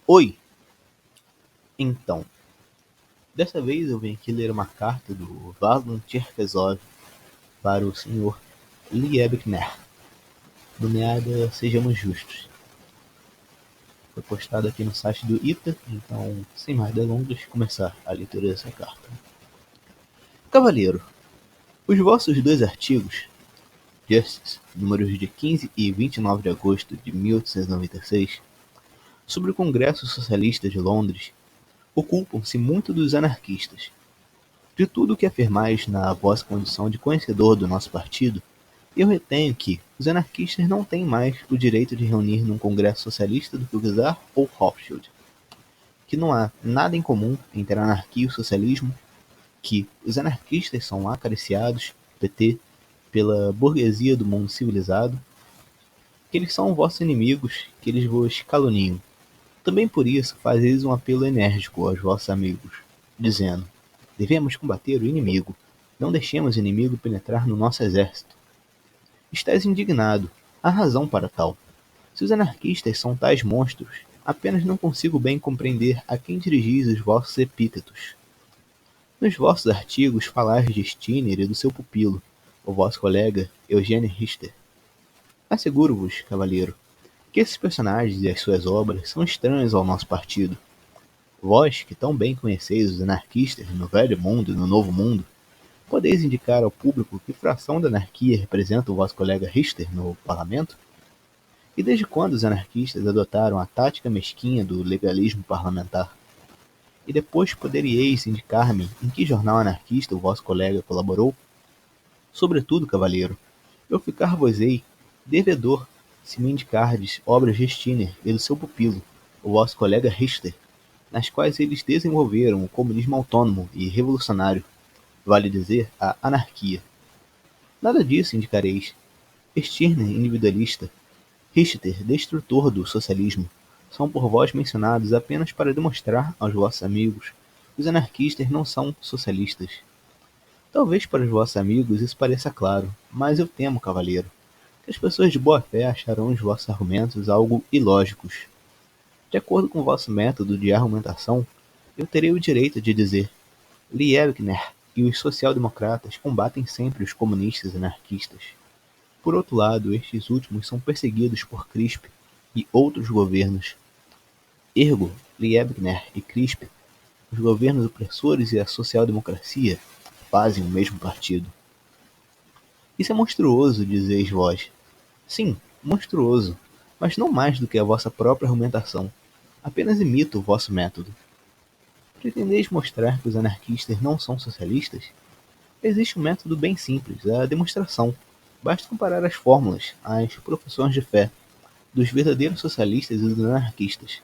Oi! Então, dessa vez eu vim aqui ler uma carta do Valan Cherkesov para o Sr. Liebknecht, nomeada Sejamos Justos. Foi postada aqui no site do ITA, então, sem mais delongas, começar a leitura dessa carta. Cavalheiro, os vossos dois artigos, Justice, números de 15 e 29 de agosto de 1896, sobre o Congresso Socialista de Londres, ocupam-se muito dos anarquistas. De tudo o que afirmais na vossa condição de conhecedor do nosso partido, eu retenho que os anarquistas não têm mais o direito de reunir num congresso socialista do que o Czar ou Rothschild, que não há nada em comum entre a anarquia e o socialismo, que os anarquistas são acariciados, PT, pela burguesia do mundo civilizado, que eles são vossos inimigos, que eles vos caluniam. Também por isso fazeis um apelo enérgico aos vossos amigos, dizendo: devemos combater o inimigo, não deixemos o inimigo penetrar no nosso exército. Estás indignado, há razão para tal. Se os anarquistas são tais monstros, apenas não consigo bem compreender a quem dirigis os vossos epítetos. Nos vossos artigos falais de Stirner e do seu pupilo, o vosso colega Eugene Richter. Asseguro-vos, cavalheiro, que esses personagens e as suas obras são estranhos ao nosso partido. Vós, que tão bem conheceis os anarquistas no Velho Mundo e no Novo Mundo, podeis indicar ao público que fração da anarquia representa o vosso colega Richter no parlamento? E desde quando os anarquistas adotaram a tática mesquinha do legalismo parlamentar? E depois poderíeis indicar-me em que jornal anarquista o vosso colega colaborou? Sobretudo, cavalheiro, eu ficar-vos-ei devedor se me indicardes obras de Stirner e do seu pupilo, o vosso colega Richter, nas quais eles desenvolveram o comunismo autônomo e revolucionário, vale dizer, a anarquia. Nada disso indicareis. Stirner, individualista, Richter, destrutor do socialismo, são por vós mencionados apenas para demonstrar aos vossos amigos que os anarquistas não são socialistas. Talvez para os vossos amigos isso pareça claro, mas eu temo, cavalheiro, que as pessoas de boa fé acharão os vossos argumentos algo ilógicos. De acordo com o vosso método de argumentação, eu terei o direito de dizer: Liebknecht e os social-democratas combatem sempre os comunistas anarquistas. Por outro lado, estes últimos são perseguidos por Crisp e outros governos. Ergo, Liebknecht e Crisp, os governos opressores e a social-democracia, fazem o mesmo partido. Isso é monstruoso, dizeis vós. Sim, monstruoso, mas não mais do que a vossa própria argumentação. Apenas imito o vosso método. Pretendeis mostrar que os anarquistas não são socialistas? Existe um método bem simples, a demonstração. Basta comparar as fórmulas, as profissões de fé, dos verdadeiros socialistas e dos anarquistas.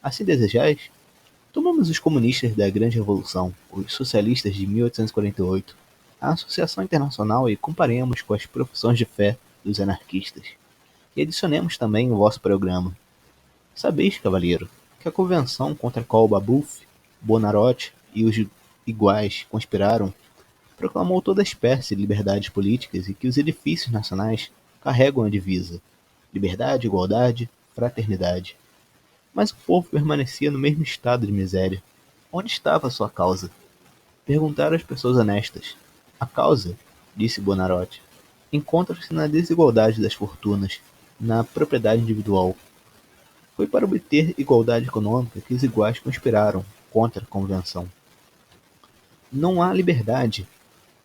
Assim desejais? Tomamos os comunistas da Grande Revolução, os socialistas de 1848, a Associação Internacional e comparemos com as profissões de fé dos anarquistas. E adicionemos também o vosso programa. Sabeis, cavalheiro, que a convenção contra a qual Babeuf, Bonarotti e os iguais conspiraram proclamou toda espécie de liberdades políticas e que os edifícios nacionais carregam a divisa: liberdade, igualdade, fraternidade. Mas o povo permanecia no mesmo estado de miséria. Onde estava a sua causa? Perguntaram às pessoas honestas. A causa, disse Bonarotti, encontra-se na desigualdade das fortunas, na propriedade individual. Foi para obter igualdade econômica que os iguais conspiraram contra a convenção. Não há liberdade,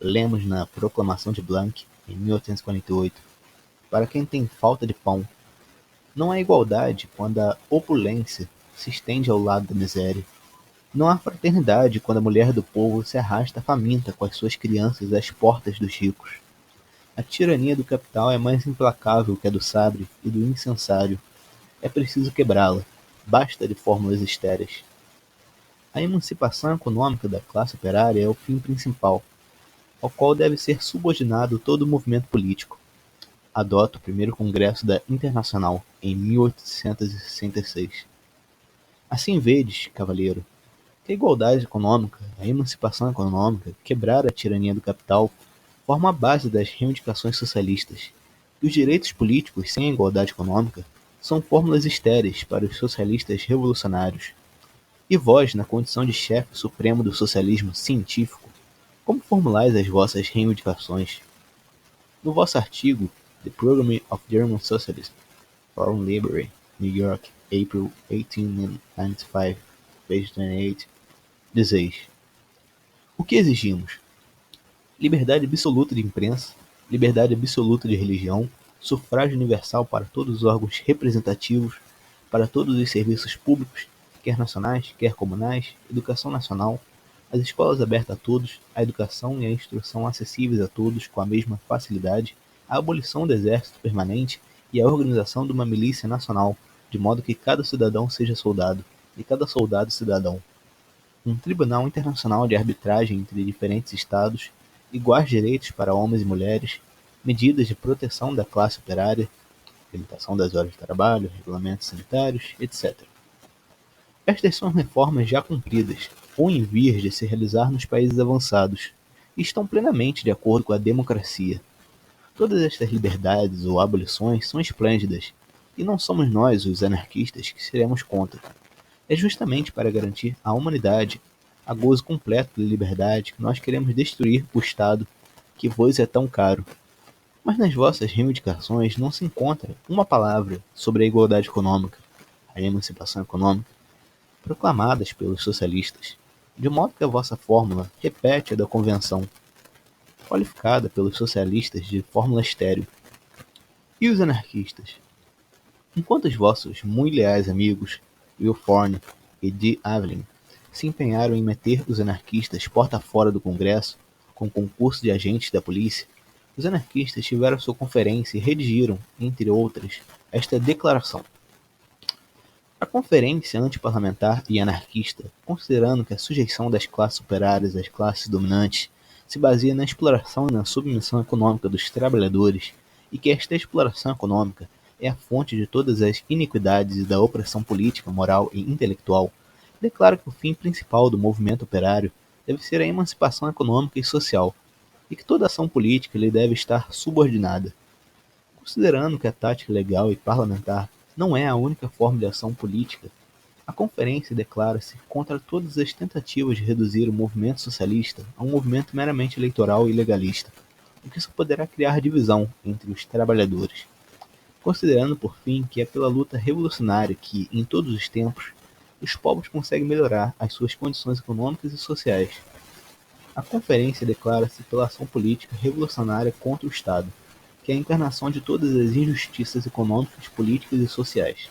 lemos na Proclamação de Blanc, em 1848, para quem tem falta de pão. Não há igualdade quando a opulência se estende ao lado da miséria. Não há fraternidade quando a mulher do povo se arrasta faminta com as suas crianças às portas dos ricos. A tirania do capital é mais implacável que a do sabre e do incensário. É preciso quebrá-la. Basta de fórmulas estéreis. A emancipação econômica da classe operária é o fim principal, ao qual deve ser subordinado todo o movimento político. Adota o primeiro Congresso da Internacional, em 1866. Assim vedes, cavalheiro, que a igualdade econômica, a emancipação econômica, quebrar a tirania do capital, forma a base das reivindicações socialistas, e os direitos políticos sem a igualdade econômica são fórmulas estéreis para os socialistas revolucionários. E vós, na condição de chefe supremo do socialismo científico, como formulais as vossas reivindicações? No vosso artigo The Program of German Socialism, Foreign Library, New York, April 1895, page 28, dizeis: o que exigimos? Liberdade absoluta de imprensa, liberdade absoluta de religião, sufrágio universal para todos os órgãos representativos, para todos os serviços públicos, quer nacionais, quer comunais, educação nacional, as escolas abertas a todos, a educação e a instrução acessíveis a todos com a mesma facilidade, a abolição do exército permanente e a organização de uma milícia nacional, de modo que cada cidadão seja soldado, e cada soldado cidadão. Um tribunal internacional de arbitragem entre diferentes estados, iguais direitos para homens e mulheres, medidas de proteção da classe operária, limitação das horas de trabalho, regulamentos sanitários, etc. Estas são reformas já cumpridas, ou em vias de se realizar nos países avançados, e estão plenamente de acordo com a democracia. Todas estas liberdades ou abolições são esplêndidas, e não somos nós, os anarquistas, que seremos contra. É justamente para garantir à humanidade a gozo completo de liberdade que nós queremos destruir o Estado, que vos é tão caro. Mas nas vossas reivindicações não se encontra uma palavra sobre a igualdade econômica, a emancipação econômica, proclamadas pelos socialistas, de modo que a vossa fórmula repete a da Convenção, qualificada pelos socialistas de fórmula estéril. E os anarquistas? Enquanto os vossos muito leais amigos, Will Forne e D. Avelin, se empenharam em meter os anarquistas porta fora do Congresso, com concurso de agentes da polícia, os anarquistas tiveram sua conferência e redigiram, entre outras, esta declaração. A conferência antiparlamentar e anarquista, considerando que a sujeição das classes operárias às classes dominantes se baseia na exploração e na submissão econômica dos trabalhadores, e que esta exploração econômica é a fonte de todas as iniquidades e da opressão política, moral e intelectual, declara que o fim principal do movimento operário deve ser a emancipação econômica e social, e que toda ação política lhe deve estar subordinada. Considerando que a tática legal e parlamentar não é a única forma de ação política, a conferência declara-se contra todas as tentativas de reduzir o movimento socialista a um movimento meramente eleitoral e legalista, o que só poderá criar divisão entre os trabalhadores. Considerando, por fim, que é pela luta revolucionária que, em todos os tempos, os povos conseguem melhorar as suas condições econômicas e sociais. A conferência declara-se pela ação política revolucionária contra o Estado, que é a encarnação de todas as injustiças econômicas, políticas e sociais.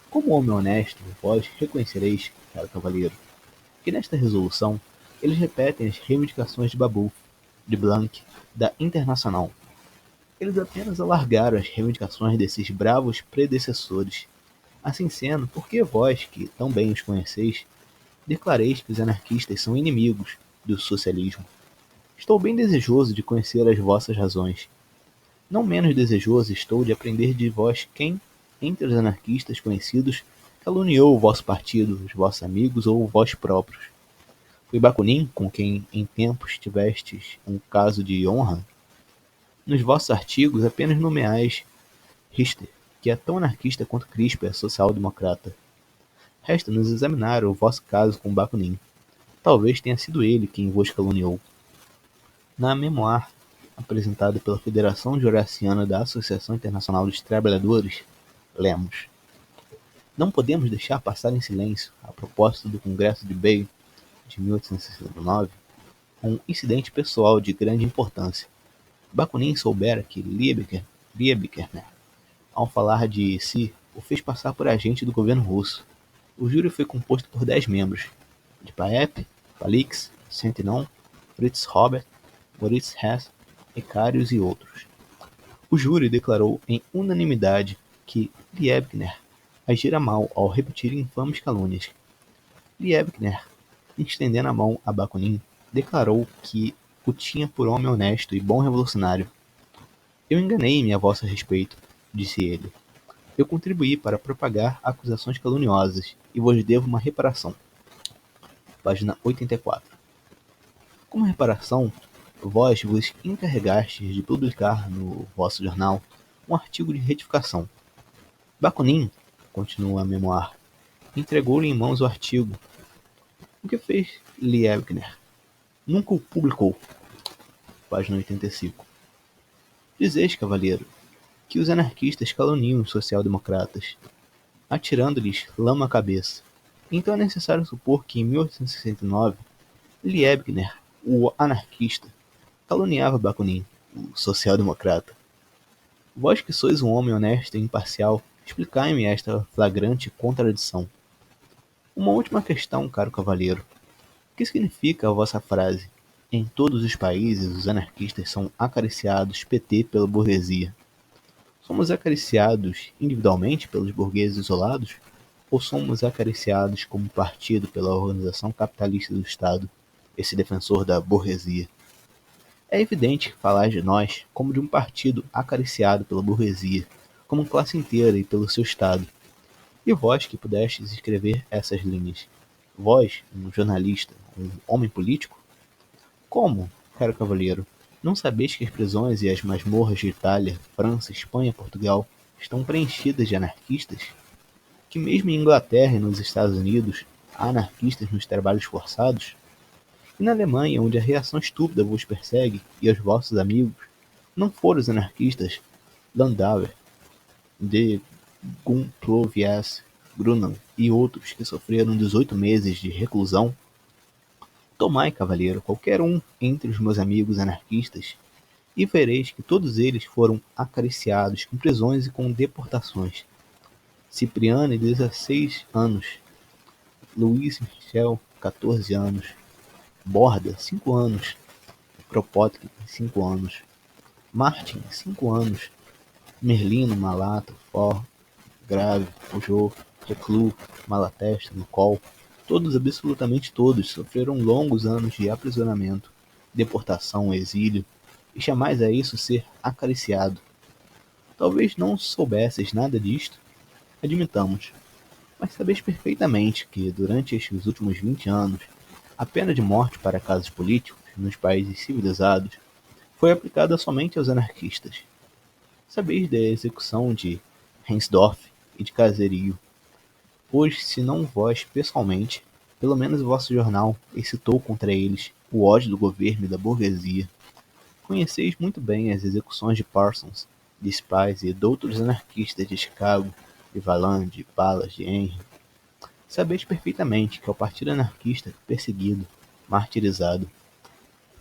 Como homem honesto, vós reconhecereis, caro cavalheiro, que nesta resolução eles repetem as reivindicações de Babeuf, de Blanc, da Internacional. Eles apenas alargaram as reivindicações desses bravos predecessores. Assim sendo, por que vós, que tão bem os conheceis, declareis que os anarquistas são inimigos do socialismo? Estou bem desejoso de conhecer as vossas razões. Não menos desejoso estou de aprender de vós quem, entre os anarquistas conhecidos, caluniou o vosso partido, os vossos amigos ou vós próprios. Foi Bakunin com quem em tempos tivestes um caso de honra? Nos vossos artigos apenas nomeais Richter, que é tão anarquista quanto Crispo é social-democrata. Resta-nos examinar o vosso caso com Bakunin. Talvez tenha sido ele quem vos caluniou. Na memoir apresentada pela Federação Jurassiana da Associação Internacional dos Trabalhadores, lemos: não podemos deixar passar em silêncio, a propósito do Congresso de Bale, de 1869, um incidente pessoal de grande importância. Bakunin soubera que Liebknecht, ao falar de si, o fez passar por agente do governo russo. O júri foi composto por 10 membros, de Paep, Palix, Saint-Non, Fritz Robert, Moritz Hess, Icarius e outros. O júri declarou em unanimidade que Liebknecht agira mal ao repetir infames calúnias. Liebknecht, estendendo a mão a Bakunin, declarou que o tinha por homem honesto e bom revolucionário. Eu enganei-me a vosso respeito, disse ele. Eu contribuí para propagar acusações caluniosas e vos devo uma reparação. Página 84. Como reparação, vós vos encarregastes de publicar no vosso jornal um artigo de retificação. Bakunin, continua a memoir, entregou-lhe em mãos o artigo. O que fez Liebknecht? Nunca o publicou. Página 85. Dizeis, cavalheiro, que os anarquistas caluniam os social-democratas, atirando-lhes lama à cabeça. Então é necessário supor que em 1869, Liebknecht, o anarquista, caluniava Bakunin, o social-democrata. Vós que sois um homem honesto e imparcial, explicai-me esta flagrante contradição. Uma última questão, caro cavalheiro. O que significa a vossa frase? Em todos os países, os anarquistas são acariciados PT pela burguesia. Somos acariciados individualmente pelos burgueses isolados? Ou somos acariciados como partido pela organização capitalista do Estado, esse defensor da burguesia? É evidente que falais de nós como de um partido acariciado pela burguesia, como classe inteira e pelo seu Estado. E vós que pudestes escrever essas linhas? Vós, um jornalista, um homem político? Como, caro cavalheiro, não sabeis que as prisões e as masmorras de Itália, França, Espanha e Portugal estão preenchidas de anarquistas? Que mesmo em Inglaterra e nos Estados Unidos há anarquistas nos trabalhos forçados? E na Alemanha, onde a reação estúpida vos persegue e aos vossos amigos, não foram os anarquistas Landauer, de Gumplovius, Grunan e outros que sofreram 18 meses de reclusão? Tomai, cavalheiro, qualquer um entre os meus amigos anarquistas, e vereis que todos eles foram acariciados com prisões e com deportações. Cipriani, 16 anos. Luiz Michel, 14 anos. Borda, 5 anos. Kropotkin, 5 anos. Martin, 5 anos. Merlino, Malato, For, Grave, Pujol, Reclus, Malatesta, Nicol, todos, absolutamente todos, sofreram longos anos de aprisionamento, deportação, exílio, e chamais a isso ser acariciado. Talvez não soubesseis nada disto, admitamos, mas sabeis perfeitamente que, durante estes últimos 20 anos, a pena de morte para casos políticos, nos países civilizados, foi aplicada somente aos anarquistas. Sabeis da execução de Reinsdorf e de Caserio, pois, se não vós pessoalmente, pelo menos o vosso jornal excitou contra eles o ódio do governo e da burguesia. Conheceis muito bem as execuções de Parsons, de Spies e de outros anarquistas de Chicago, de Valand, de Ballas, de Henry. Sabeis perfeitamente que é o partido anarquista perseguido, martirizado.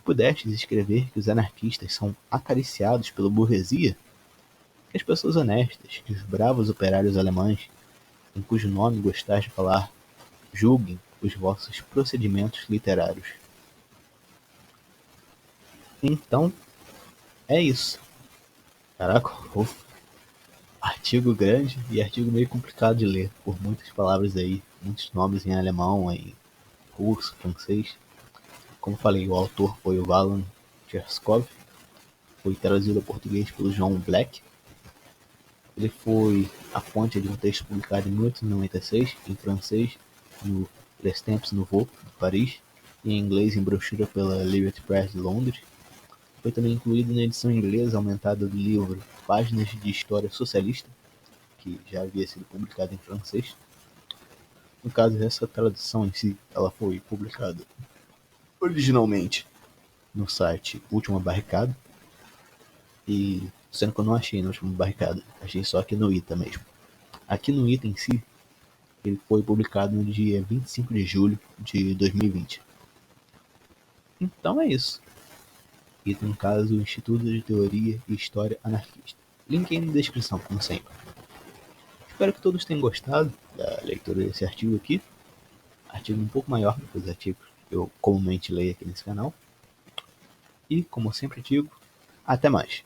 Pudestes escrever que os anarquistas são acariciados pela burguesia? Que as pessoas honestas, que os bravos operários alemães, em cujo nome gostais de falar, julguem os vossos procedimentos literários. Então, é isso. Caraca, artigo grande e artigo meio complicado de ler, por muitas palavras aí, muitos nomes em alemão, em russo, francês. Como falei, o autor foi o Valan Tcherskov, foi traduzido ao português pelo João Black. Ele foi a fonte de um texto publicado em 1896, em francês, no Les Temps Nouveaux, de Paris, e em inglês em brochura pela Liberty Press de Londres. Foi também incluído na edição inglesa aumentada do livro Páginas de História Socialista, que já havia sido publicado em francês. No caso, essa tradução em si, ela foi publicada originalmente no site Última Barricada, e sendo que eu não achei no Última Barricada, achei só aqui no ITA mesmo. Aqui no ITA em si, ele foi publicado no dia 25 de julho de 2020. Então é isso. ITA, no caso, o Instituto de Teoria e História Anarquista. Link aí na descrição, como sempre. Espero que todos tenham gostado da leitura desse artigo aqui. Artigo um pouco maior do que os artigos que eu comumente leio aqui nesse canal. E, como eu sempre digo, até mais.